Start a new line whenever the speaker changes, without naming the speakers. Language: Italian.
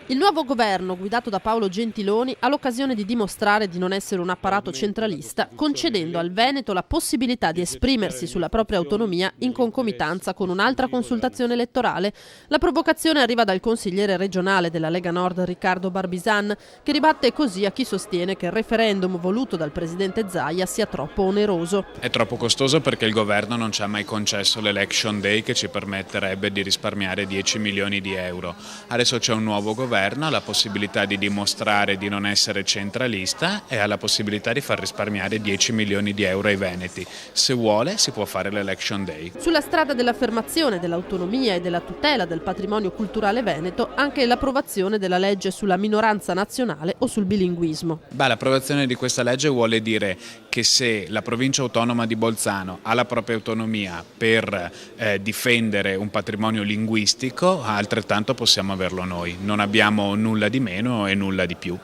Il nuovo governo, guidato da Paolo Gentiloni, ha l'occasione di dimostrare di non essere un apparato centralista, concedendo al Veneto la possibilità di esprimersi sulla propria autonomia in concomitanza con un'altra consultazione elettorale. La provocazione arriva dal consigliere regionale della Lega Nord Riccardo Barbisan, che ribatte così a chi sostiene che il referendum voluto dal presidente Zaia sia troppo oneroso.
È troppo costoso perché il governo non ci ha mai concesso l'election day che ci permetterebbe di risparmiare 10 milioni di euro. Adesso c'è un nuovo governo, ha la possibilità di dimostrare di non essere centralista e ha la possibilità di far risparmiare 10 milioni di euro ai veneti. Se vuole si può fare l'election day.
Sulla strada dell'affermazione dell'autonomia e della tutela del patrimonio culturale veneto, anche l'approvazione della legge sulla minoranza nazionale o sul bilinguismo.
L'approvazione di questa legge vuole dire che se la provincia autonoma di Bolzano ha la propria autonomia per difendere un patrimonio linguistico, altrettanto possiamo averlo noi. Non abbiamo nulla di meno e nulla di più.